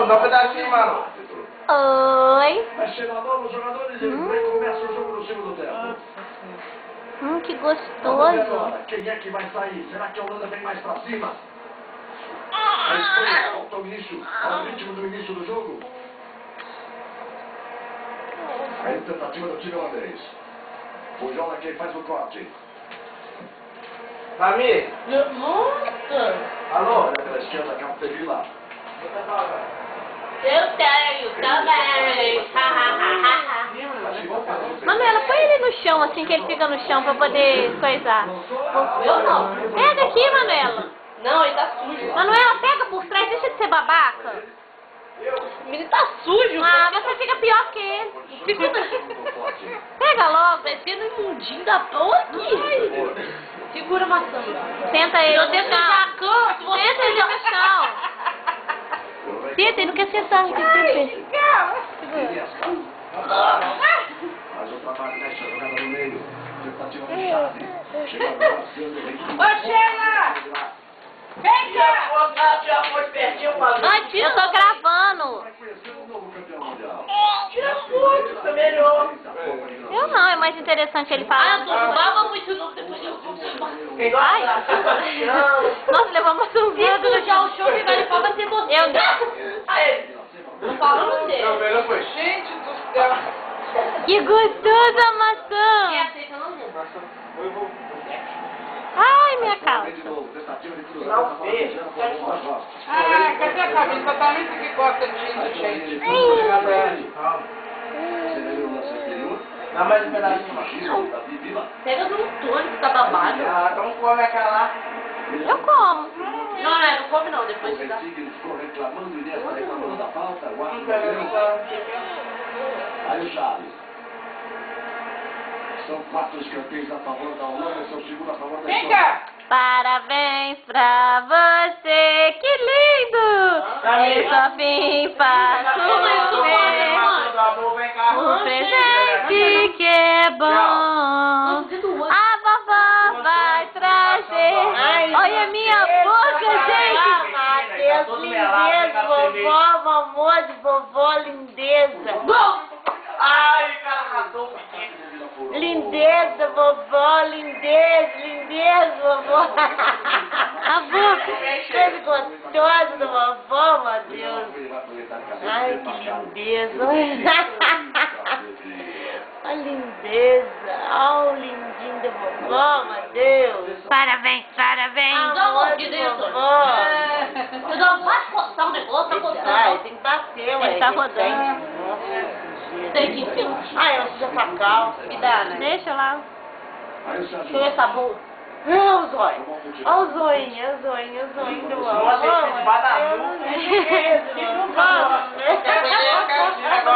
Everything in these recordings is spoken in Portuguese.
dá um pedacinho, mano. Oi. Vai chegando a bola, os jogadores, eles começam o jogo no segundo tempo. Que Vamos ver gostoso. agora, quem é que vai sair? Será que a Holanda vem mais pra cima? A Espanha volta ao início, ao ritmo do início do jogo. A tentativa do time holandês. Pujol é quem faz o corte. Rami, Nossa! alô? Olha pela esquerda, Capdevila. Eu tenho também! Manuela, põe ele no chão, assim, que ele fica no chão pra poder coisar. Eu não. Pega aqui, Manuela. Não, ele tá sujo. Manuela, pega por trás, deixa de ser babaca. O menino tá sujo. Ah, você fica pior que ele. Pega logo. Parecendo imundinho da porra aqui. Segura a maçã. Senta ele Eu no tento chão. já canto. Senta ele no chão. Senta, ele não quer sentar, não quer sentar. Mas outra máquina essa jogada no meio. Tentativa de chave. Chega agora, Ô, Sheila! Vem cá! Já foi pertinho, mano. Eu tô gravando. vai conhecer o novo campeão mundial. Tira foto, tá melhor. Eu não, é mais interessante ele Ah, falar. tu baba muito novo, depois eu vou chamar. Quem Ai. gosta? Nossa, levamos um Se dedo. sujar o chão, quem vai limpar vai ser você. Eu não. Aí, não falando Não, dele. melhor foi. Gente do céu. Que gostosa a maçã. Quem aceita não lembra. Eu vou. Ai, minha calça. De novo, tentativa de Não, cruzamento. filho. Ah, cadê a camisa? Totalmente que gosta disso, gente. Dá mais um pedacinho, mano. Pega do Antônio que tá babado. Ah, então come aquela lá. Eu como. Não, não come não, depois te dá. Ficou reclamando e dessa reclamando da falta. O Não árbitro pega deu. essa... Aí o Charles. São 4 escanteios a favor da Holanda, são 2 a favor da Vem Espanha. cá! Parabéns pra você, que lindo! Eu só vim para você um presente que é bom. A vovó vai trazer. Olha a minha boca, gente! Matheus, lindeza, vovó, amor de vovó, lindeza. Ai, cara, matou o pequeno. Lindeza, vovó, lindeza, lindeza, vovó. A boca, coisa gostosa da vovó, Matheus. Ai, que lindeza. A lindeza, ó, o lindinho da vovó, Matheus. Parabéns, parabéns! Dá uma Amor mordida de aí, Antônio. vovó. Eu dou uma coçar o negócio, tá Ai, coçando. tem que bater, ué. Ele tá rodando. Tem que enfim. Ai, eu preciso pra calça. Me dá, né? Deixa lá. Aí o Sérgio. Deixa eu ver essa boa. Olha o zóio. Olha o zoinho, o zoinho, o zoinho do vovó. Nossa, esse badalho. Eu não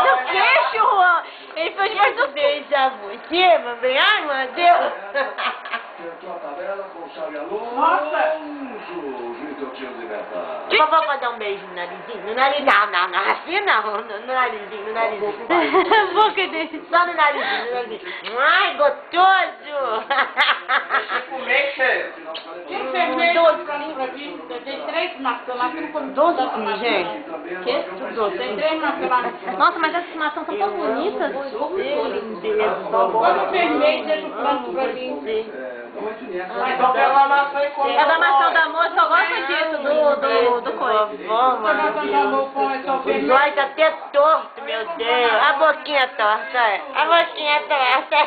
Do queixo, Juan! Ele fez mais do queixo. Beija você, meu bem. Ai, meu Deus. Tentou a tabela com o Xavi Alonso. Nossa! O juiz deu tiro de meta. Vovó pode dar um beijo no narizinho? No nariz, não, assim não. No narizinho, no narizinho. A boca dele. Só no narizinho, no narizinho. Ai, gostoso. Comer, cheio. Quem fez mesmo pra mim? Eu dei 3 maçãs lá, que não come Doce, doce, gente. Que? Doce. Tem 3 maçãs lá. Nossa, mas essas maçãs são tão bonitas. Lindeza, Quando vermelho, deixa o frango pra mim. Então pega uma maçã e come. É da maçã da moça, eu gosto disso, do coisa. Vovó, Você vai mano. cantar meu pão, é só O vermelho. zóio tá até torto, meu Deus. A boquinha torta, é. A boquinha torta.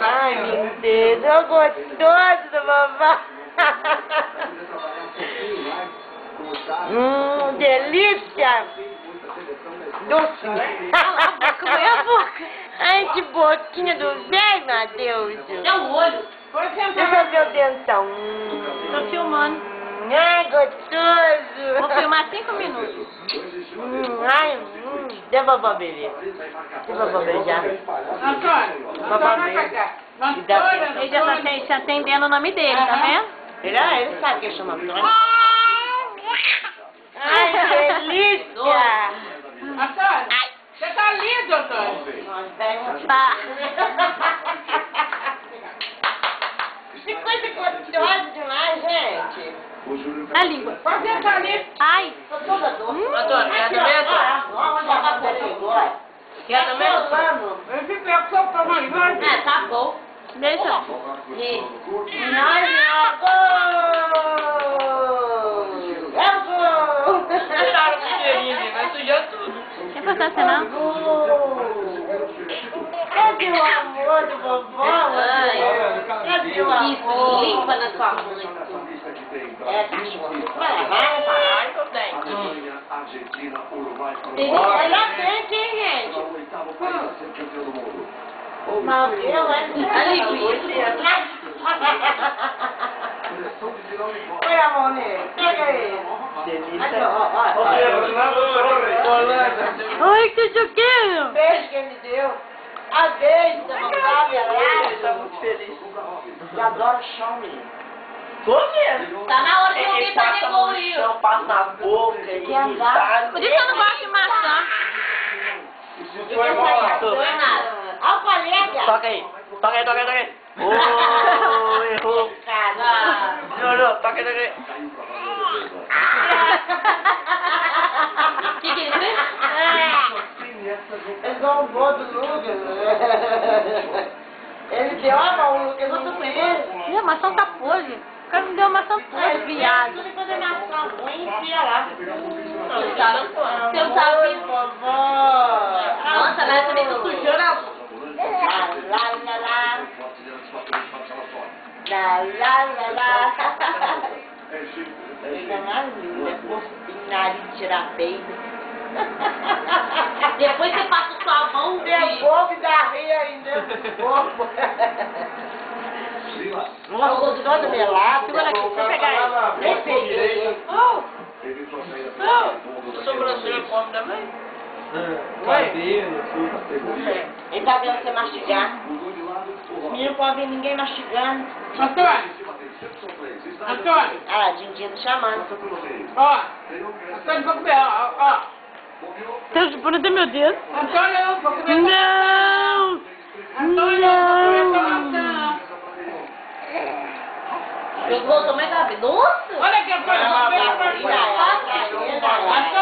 Ai, lindeza, gostoso da vovó. Delícia. Doce. Cala a boca, põe a boca. Ai, que boquinha do velho, meu Deus. É o olho. Foi Deixa sentar. eu ver o dentão. Tô filmando. Ai, gostoso. Vou filmar 5 minutos. Ai, deixa a vovó beber. Deixa a vovó beijar. Antônio, Antônio, vai pra cá. Ele já tá atendendo o nome dele, tá vendo? Ele sabe que chama Antônio. Ai, delícia. Antônio, você tá lindo, Antônio. Tá. Que coisa gostosa demais, gente. A língua. Pode tá ali. Ai. Tô toda doce. Antônio, quer também, Antônio? Vamos jogar com ele agora. Quer também, Antônio? Eu fico com a sopa mais grande. É, tá bom. Deixa. Nós jogamos! Deixaram o cheirinho, vai sujar tudo. Quer passar assim, não? Cadê o amor do vovó, mãe? Cadê o amor? Limpa na sua mãe. É, cachorro. Vai, Ai, tô bem. Olha bem, gente? Mas eu, hein? Oi, amor, pega ele. Aqui, ó. Ai, que choqueiro. Beijo que ele me deu. A beijo da mamãe, Tá muito feliz. eu adoro o chão, menino. Tô vendo. Tá na hora de Ele alguém fazer passa igual no eu. chão, passa na boca e Quer andar? Por isso eu não gosto de maçã. Foi mal. Não é nada. Olha o colega. Toca aí. Toca aí. Oh, errou. Cara. Não, toca aí. O que ele fez? Ele zombou do Lucas. Ele deu a mão, o Lucas não fez. Ih, a maçã tá podre. O cara me deu uma maçã podre, viado. Tudo fazer maçã ruim, enfia lá. Seu sabe. Vovó. Nossa, mas também tô sujando a... Lá, lá, lá. Lá, lá, lá, lá. Coisa mais linda, fofinho, nariz de tirar peido. Depois você passa sua mão Meu povo da ria ainda. Povo. Nossa, todo melado. Segura aqui, deixa eu pegar ele. Nem peguei. Sobrancelha come também? Ele tá vendo você mastigar. Os meninos não podem ver ninguém mastigando. Antônio, Ah lá, Dindinho tá chamando. ó. Antônio, vou comer, ó. Deus, por meu Deus. Antônio, vou comer. Não. Antônio, vou comer maçã. Eu vou tomar da nossa. Olha aqui, Antônio, vou comer maçã. Antônio.